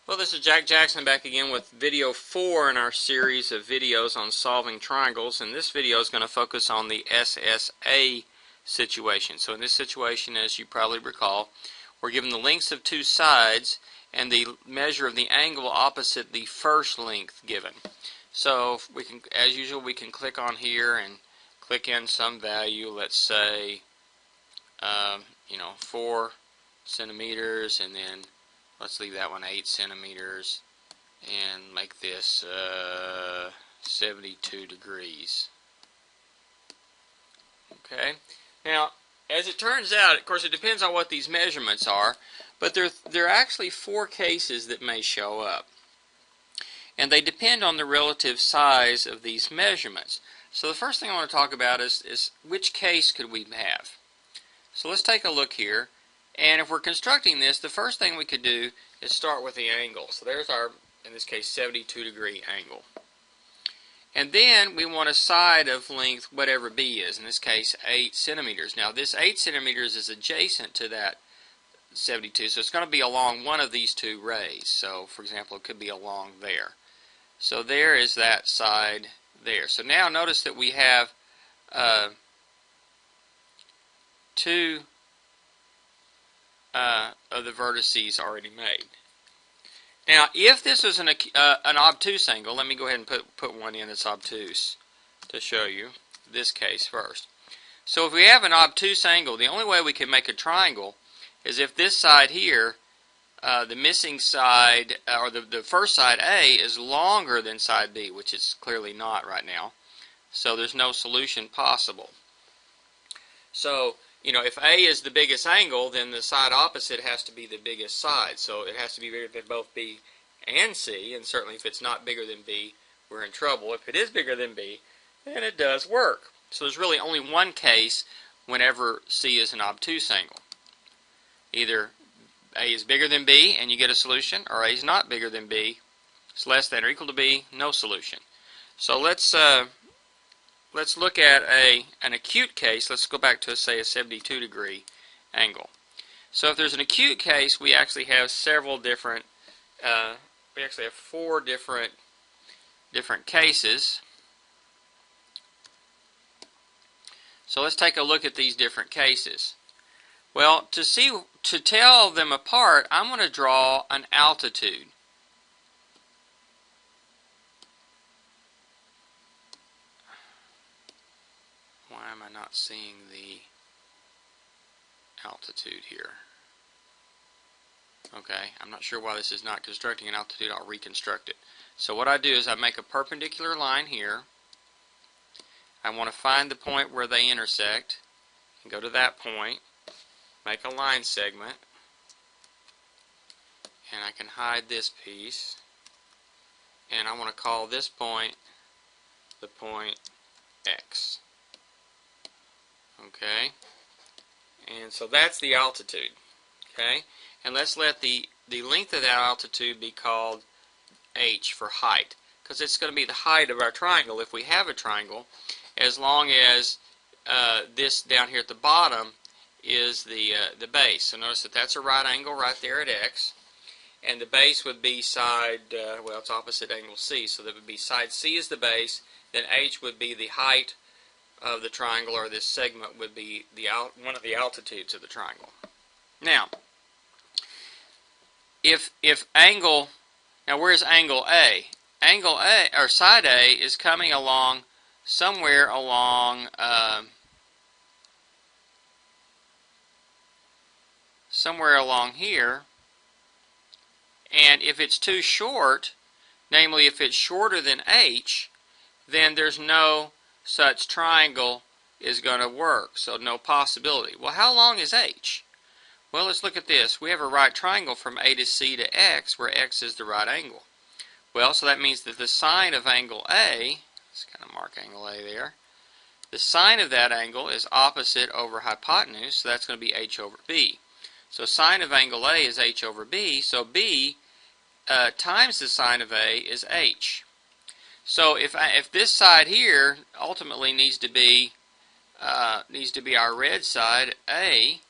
Well, this is Jack Jackson back again with video 4 in our series of videos on solving triangles, and this video is going to focus on the SSA situation. So in this situation, as you probably recall, we're given the lengths of two sides and the measure of the angle opposite the first length given. So we can, as usual, we can click on here and click in some value. Let's say 4 centimeters, and then let's leave that one 8 centimeters and make this 72 degrees. Okay. Now, as it turns out, of course, it depends on what these measurements are, but there are actually 4 cases that may show up. And they depend on the relative size of these measurements. So the first thing I want to talk about is which case could we have. So let's take a look here. And if we're constructing this, the first thing we could do is start with the angle. So there's our, in this case, 72 degree angle. And then we want a side of length, whatever b is, in this case 8 centimeters. Now this 8 centimeters is adjacent to that 72, so it's going to be along one of these two rays. So for example, it could be along there. So there is that side there. So now notice that we have two of the vertices already made. Now, if this was an obtuse angle, let me go ahead and put one in that's obtuse to show you this case first. So if we have an obtuse angle, the only way we can make a triangle is if this side here, the missing side, or the first side A, is longer than side B, which it's clearly not right now. So there's no solution possible. So, if A is the biggest angle, then the side opposite has to be the biggest side. So it has to be bigger than both B and C, and certainly if it's not bigger than B, we're in trouble. If it is bigger than B, then it does work. So there's really only one case whenever C is an obtuse angle. Either A is bigger than B and you get a solution, or A is not bigger than B, it's less than or equal to B, no solution. So let's look at an acute case. Let's go back to, say, a 72 degree angle. So if there's an acute case, we actually have several different, we actually have 4 different cases. So let's take a look at these different cases. Well, to tell them apart, I'm going to draw an altitude. Why am I not seeing the altitude here? Okay, I'm not sure why this is not constructing an altitude. I'll reconstruct it. So what I do is I make a perpendicular line here. I want to find the point where they intersect and go to that point, make a line segment, and I can hide this piece, and I want to call this point the point X. Okay, and so that's the altitude. Okay, and let's let the length of that altitude be called H for height, because it's going to be the height of our triangle if we have a triangle, as long as this down here at the bottom is the base. So notice that that's a right angle right there at X, and the base would be side, well, it's opposite angle C, so that would be side C is the base, then H would be the height of the triangle, or this segment would be one of the altitudes of the triangle. Now, if angle, now where's angle A? Angle A, or side A, is coming along somewhere along here, and if it's too short, namely if it's shorter than H, then there's no such triangle is going to work, so no possibility. Well, how long is H? Well, let's look at this. We have a right triangle from A to C to X, where X is the right angle. Well, so that means that the sine of angle A, let's kind of mark angle A there, the sine of that angle is opposite over hypotenuse, so that's going to be H over B. So sine of angle A is H over B, so B times the sine of A is H. So if this side here ultimately needs to be our red side, A,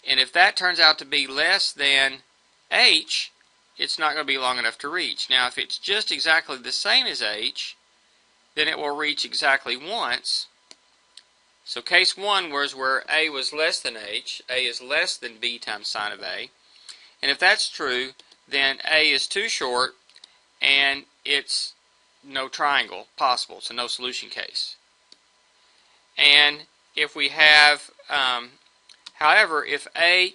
and if that turns out to be less than H, it's not going to be long enough to reach. Now, if it's just exactly the same as h, then it will reach exactly once. So case 1 was where a was less than h, a is less than b times sine of a. And if that's true, then a is too short, and it's no triangle possible. It's a no solution case. And if we have, however, if a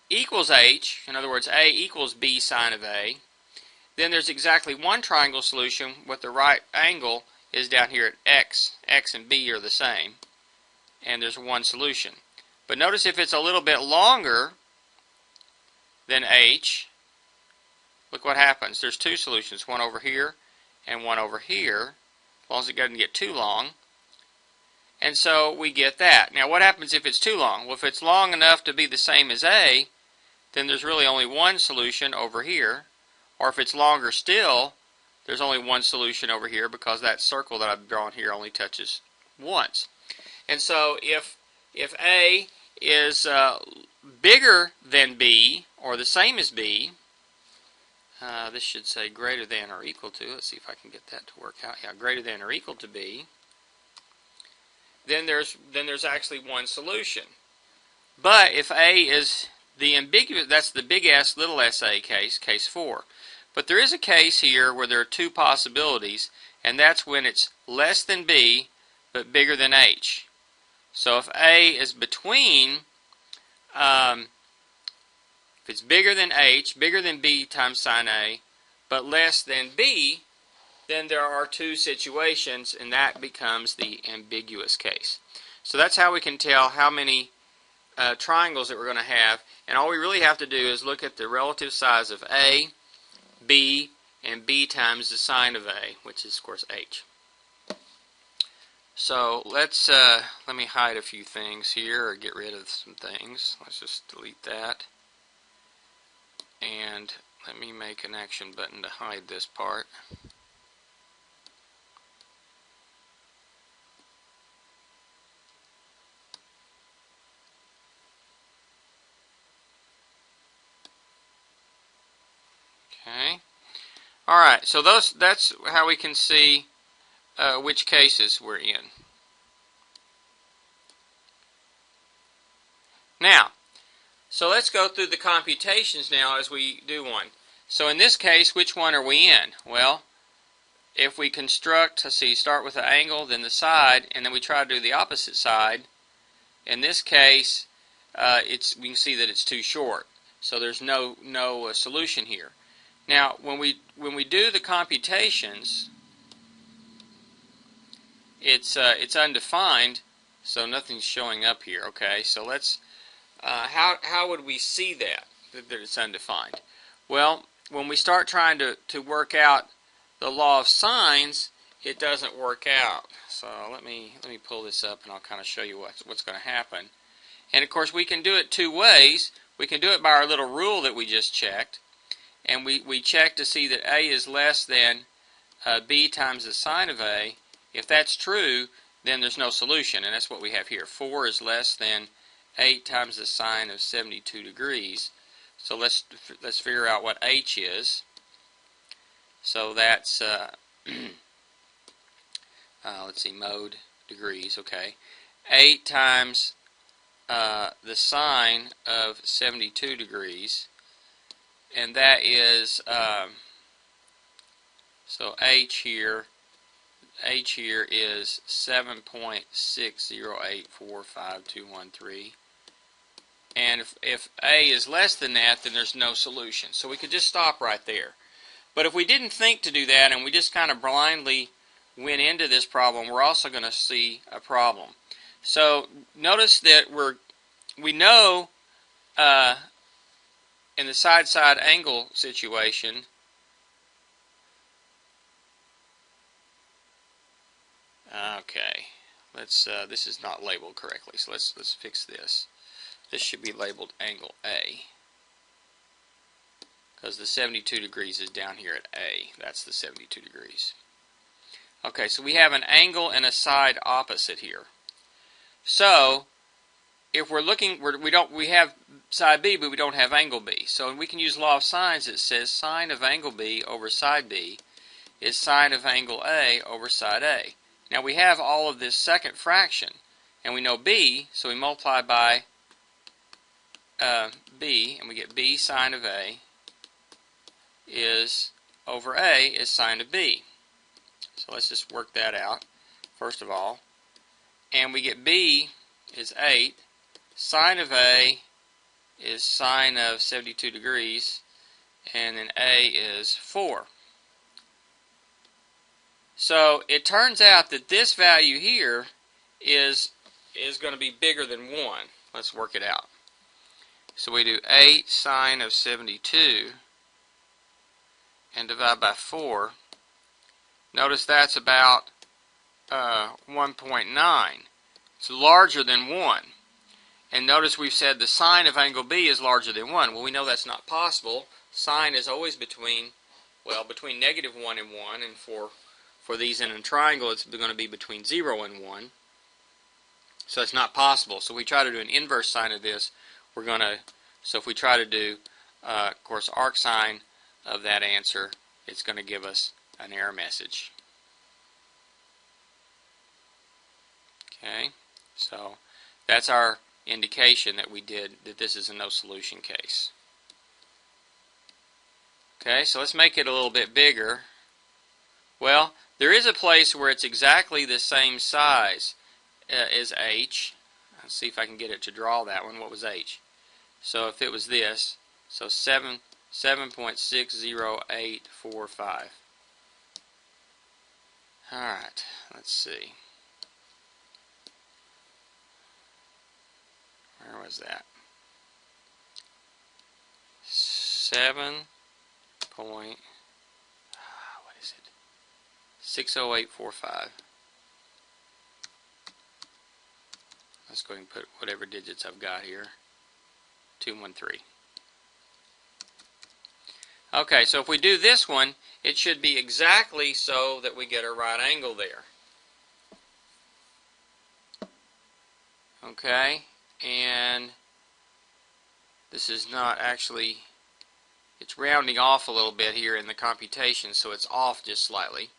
equals h, in other words, a equals b sine of a, then there's exactly one triangle solution with the right angle is down here at x. X and b are the same, and there's one solution. But notice if it's a little bit longer than h, look what happens. There's two solutions, one over here and one over here, as long as it doesn't get too long. And so we get that. Now what happens if it's too long? Well, if it's long enough to be the same as a, then there's really only one solution over here. Or if it's longer still, there's only one solution over here because that circle that I've drawn here only touches once. And so if a is bigger than b, or the same as b, this should say greater than or equal to, let's see if I can get that to work out, yeah, greater than or equal to b, then there's actually one solution. But if a is the ambiguous, that's the big S, little sa case, case 4. But there is a case here where there are two possibilities, and that's when it's less than b, but bigger than h. So if a is between, if it's bigger than h, bigger than b times sine a, but less than b, then there are two situations, and that becomes the ambiguous case. So that's how we can tell how many triangles that we're going to have, and all we really have to do is look at the relative size of a, b, and b times the sine of a, which is of course h. So let me hide a few things here, or get rid of some things. Let's just delete that, and let me make an action button to hide this part. Okay. All right. So that's how we can see which cases we're in. Now, so let's go through the computations now as we do one. So in this case, which one are we in? Well, if we construct, let's see, start with the angle, then the side, and then we try to do the opposite side. In this case, we can see that it's too short. So there's no solution here. Now, when we do the computations, it's undefined, so nothing's showing up here. Okay, so let's how would we see that it's undefined? Well, when we start trying to work out the law of sines, it doesn't work out. So let me pull this up, and I'll kind of show you what's going to happen. And of course, we can do it two ways. We can do it by our little rule that we just checked. And we check to see that a is less than b times the sine of a. If that's true, then there's no solution, and that's what we have here. 4 is less than 8 times the sine of 72 degrees. So let's figure out what h is. So that's let's see, mode degrees. Okay, 8 times the sine of 72 degrees. And that is, so h here is 7.608452213. And if a is less than that, then there's no solution. So we could just stop right there. But if we didn't think to do that, and we just kind of blindly went into this problem, we're also going to see a problem. So notice that we know in the side-side angle situation, okay, this is not labeled correctly, so let's fix this. This should be labeled angle A, because the 72 degrees is down here at A. That's the 72 degrees. Okay, so we have an angle and a side opposite here. So if we're looking, we have side B, but we don't have angle B. So we can use law of sines that says sine of angle B over side B is sine of angle A over side A. Now we have all of this second fraction, and we know B, so we multiply by B, and we get B sine of A is over A is sine of B. So let's just work that out first of all. And we get B is 8, sine of A is sine of 72 degrees, and then A is 4. So it turns out that this value here is going to be bigger than 1. Let's work it out. So we do 8 sine of 72 and divide by 4. Notice that's about 1.9. It's larger than 1. And notice we've said the sine of angle B is larger than 1. Well, we know that's not possible. Sine is always between negative 1 and 1, and for these in a triangle it's going to be between 0 and 1. So it's not possible. So we try to do an inverse sine of this. So if we try to do, of course, arc sine of that answer, it's going to give us an error message. Okay, so that's our indication that this is a no solution case. Okay, so let's make it a little bit bigger. Well, there is a place where it's exactly the same size as H. Let's see if I can get it to draw that one. What was H? So if it was this, so 7.60845. Alright, let's see. Where was that? 60845. Let's go ahead and put whatever digits I've got here. 213. Okay, so if we do this one, it should be exactly so that we get a right angle there. Okay, and this is not actually, it's rounding off a little bit here in the computation, so it's off just slightly.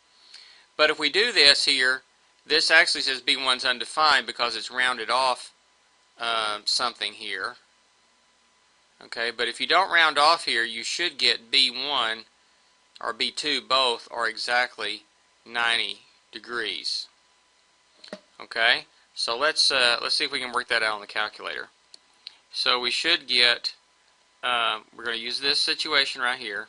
But if we do this here, this actually says B1's undefined because it's rounded off something here. Okay, but if you don't round off here, you should get B1 or B2 both are exactly 90 degrees. Okay, so let's see if we can work that out on the calculator. So we should get, we're going to use this situation right here.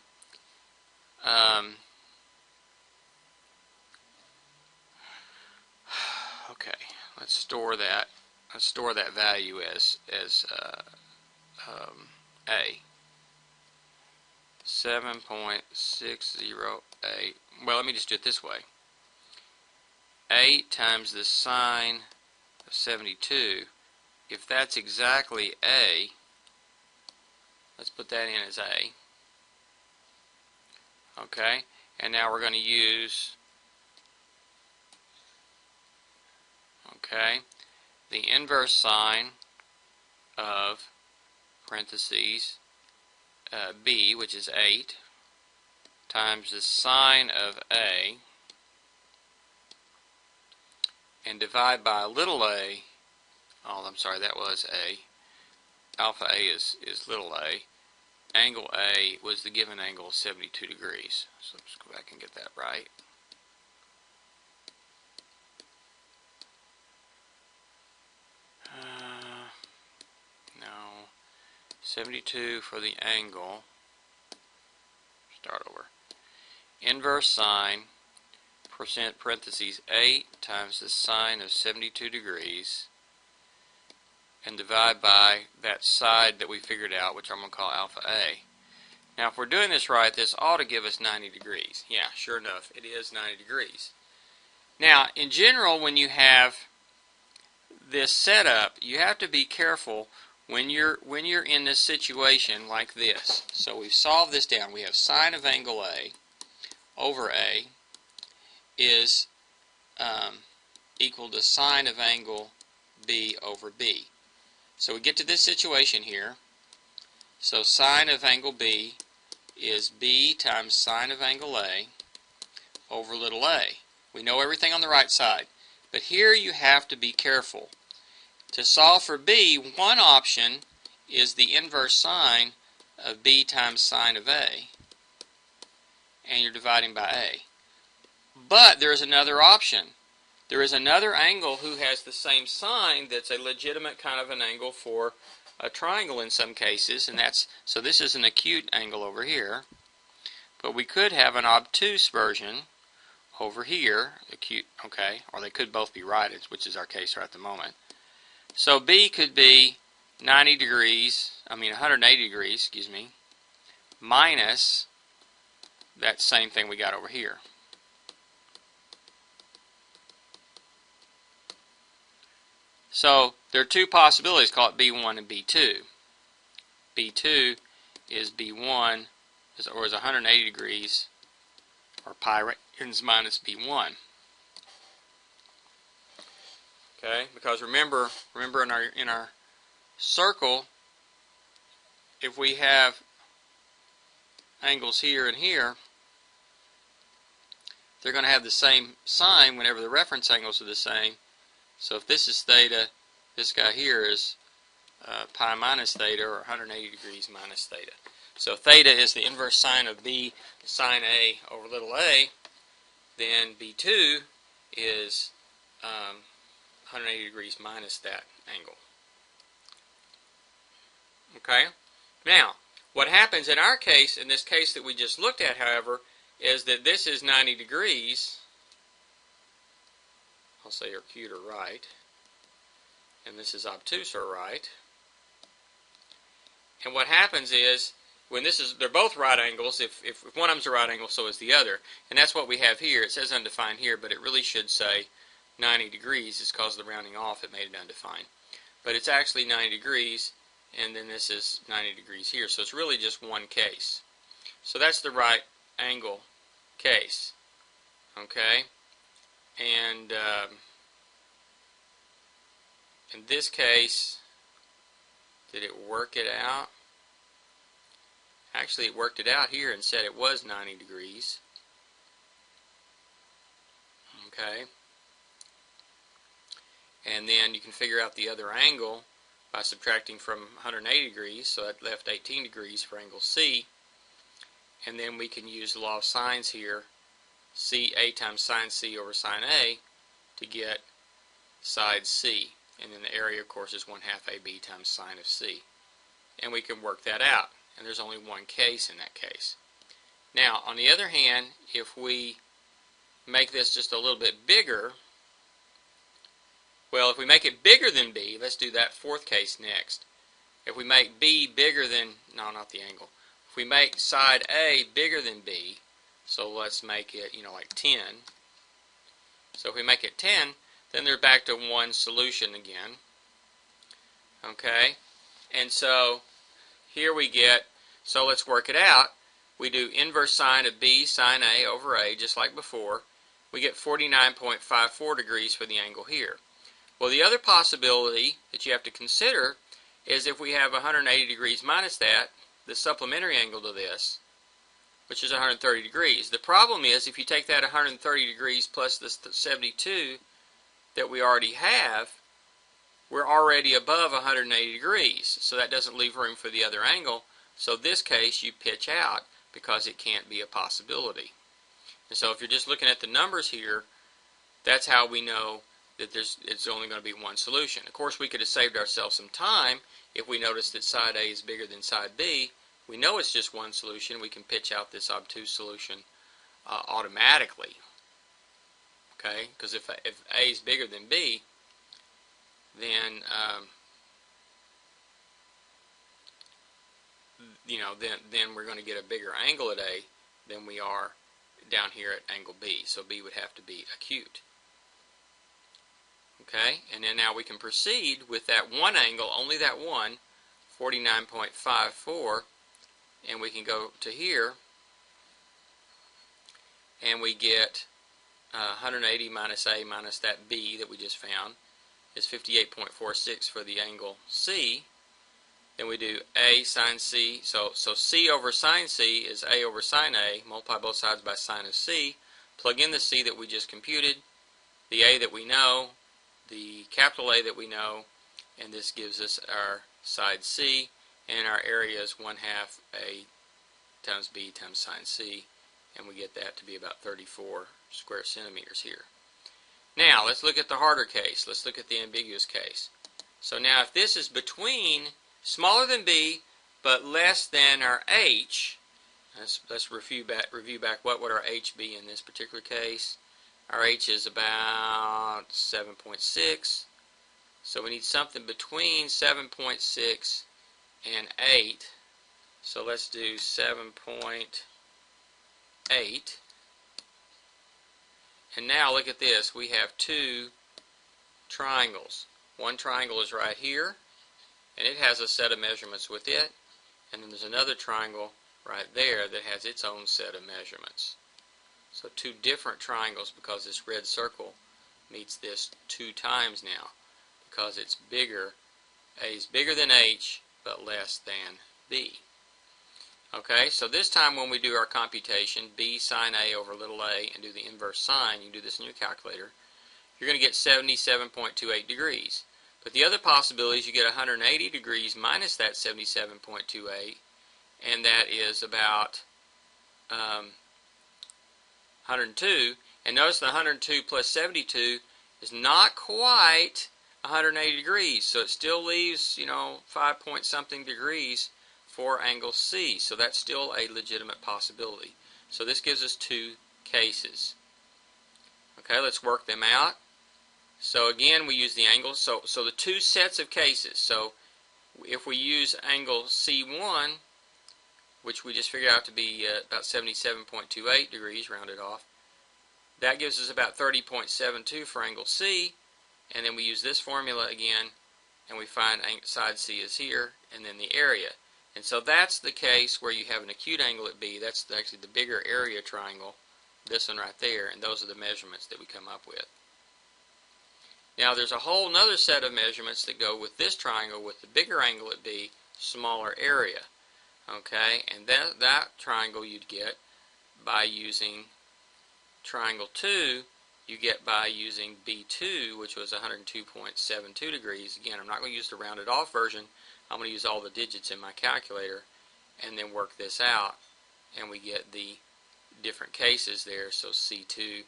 Okay, let's store that. Let's store that value as A. 7.608. Well, let me just do it this way. 8 times the sine of 72. If that's exactly A, let's put that in as A. Okay, and now we're going to use, okay, the inverse sine of parentheses B, which is 8, times the sine of A, and divide by little a. Oh, I'm sorry, that was A. Alpha A is little a. Angle A was the given angle of 72 degrees. So let's go back and get that right. No. 72 for the angle. Start over. Inverse sine, percent parentheses 8 times the sine of 72 degrees, and divide by that side that we figured out, which I'm going to call alpha A. Now, if we're doing this right, this ought to give us 90 degrees. Yeah, sure enough, it is 90 degrees. Now, in general, when you have this setup, you have to be careful when you're in this situation like this. So we've solved this down. We have sine of angle A over A is equal to sine of angle B over B. So we get to this situation here, So sine of angle B is B times sine of angle A over little a. We know everything on the right side. But here you have to be careful. To solve for B, one option is the inverse sine of B times sine of A. And you're dividing by A. But there is another option. There is another angle who has the same sine that's a legitimate kind of an angle for a triangle in some cases, and so this is an acute angle over here. But we could have an obtuse version over here, acute, okay, or they could both be right, which is our case right at the moment. So B could be 180 degrees, minus that same thing we got over here. So there are two possibilities, call it B1 and B2. B2 is B1, or is 180 degrees, or pi radians minus B1. Okay, because remember in our circle, if we have angles here and here, they're going to have the same sign whenever the reference angles are the same. So if this is theta, this guy here is pi minus theta, or 180 degrees minus theta. So theta is the inverse sine of B sine A over little a. Then B2 is 180 degrees minus that angle. Okay? Now, what happens in our case, in this case that we just looked at, however, is that this is 90 degrees. I'll say acute or right. And this is obtuse or right. And what happens is, when they're both right angles, if one of them's a right angle, so is the other. And that's what we have here. It says undefined here, but it really should say 90 degrees. It's because of the rounding off it made it undefined. But it's actually 90 degrees, and then this is 90 degrees here. So it's really just one case. So that's the right angle case. Okay? And in this case, did it work it out? Actually, it worked it out here and said it was 90 degrees. Okay. And then you can figure out the other angle by subtracting from 180 degrees, so that left 18 degrees for angle C. And then we can use the law of sines here, A times sine C over sine A, to get side C. And then the area, of course, is 1/2 AB times sine of C. And we can work that out. And there's only one case in that case. Now, on the other hand, if we make this just a little bit bigger, well, if we make it bigger than B, let's do that fourth case next. If we make B bigger than, no, not the angle. If we make side A bigger than B, so let's make it, like 10. So if we make it 10, then they're back to one solution again. Okay? And so here we get, so let's work it out. We do inverse sine of B sine A over A, just like before. We get 49.54 degrees for the angle here. Well, the other possibility that you have to consider is if we have 180 degrees minus that, the supplementary angle to this, which is 130 degrees. The problem is, if you take that 130 degrees plus the 72 that we already have, we're already above 180 degrees, so that doesn't leave room for the other angle. So this case you pitch out because it can't be a possibility. And so if you're just looking at the numbers here, that's how we know that it's only going to be one solution. Of course, we could have saved ourselves some time if we noticed that side A is bigger than side B. We know it's just one solution. We can pitch out this obtuse solution automatically. Okay, because if A is bigger than B, then then we're going to get a bigger angle at A than we are down here at angle B. So B would have to be acute. Okay, and then now we can proceed with that one angle, only that one, 49.54, and we can go to here, and we get 180 minus A minus that B that we just found is 58.46 for the angle C. Then we do A sine C. So C over sine C is A over sine A. Multiply both sides by sine of C. Plug in the C that we just computed, the A that we know, the capital A that we know, and this gives us our side C, and our area is 1/2 A times B times sine C, and we get that to be about 34 square centimeters here. Now let's look at the harder case. Let's look at the ambiguous case. So now if this is between smaller than B but less than our H, let's review back what would our H be in this particular case. Our H is about 7.6, so we need something between 7.6 and 8. So let's do 7.8. And now look at this. We have two triangles. One triangle is right here, and it has a set of measurements with it. And then there's another triangle right there that has its own set of measurements. So two different triangles, because this red circle meets this 2 times now, because it's bigger. A is bigger than H, but less than B. Okay, so this time when we do our computation, B sine A over little a, and do the inverse sine, you can do this in your calculator, you're going to get 77.28 degrees. But the other possibility is you get 180 degrees minus that 77.28, and that is about 102. And notice the 102 plus 72 is not quite 180 degrees, so it still leaves, 5 point something degrees for angle C. So that's still a legitimate possibility. So this gives us two cases. Okay, let's work them out. So again, we use the angle. So the two sets of cases. So if we use angle C1, which we just figured out to be about 77.28 degrees, rounded off, that gives us about 30.72 for angle C. And then we use this formula again, and we find side C is here, and then the area. And so that's the case where you have an acute angle at B. That's actually the bigger area triangle, this one right there, and those are the measurements that we come up with. Now there's a whole other set of measurements that go with this triangle with the bigger angle at B, smaller area. Okay, and that triangle you'd get by using triangle 2, you get by using B2, which was 102.72 degrees. Again, I'm not going to use the rounded off version. I'm going to use all the digits in my calculator and then work this out, and we get the different cases there. So C2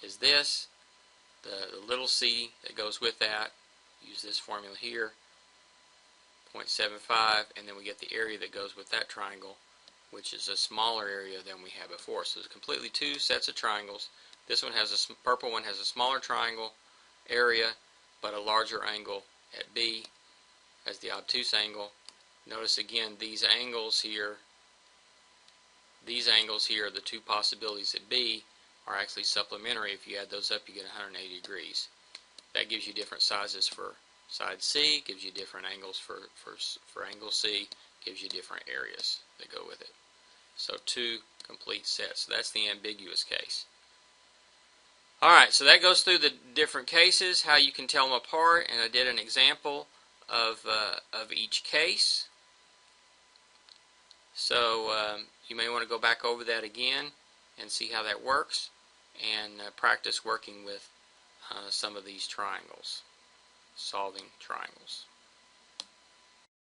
is this, the little c that goes with that, use this formula here, 0.75, and then we get the area that goes with that triangle, which is a smaller area than we had before. So it's completely two sets of triangles. This one has a purple one has a smaller triangle area, but a larger angle at B as the obtuse angle. Notice again these angles here, the two possibilities at B, are actually supplementary. If you add those up, you get 180 degrees. That gives you different sizes for side C, gives you different angles for angle C, gives you different areas that go with it. So two complete sets. So that's the ambiguous case. Alright, so that goes through the different cases, how you can tell them apart, and I did an example of each case. So you may want to go back over that again and see how that works, and practice working with some of these triangles, solving triangles.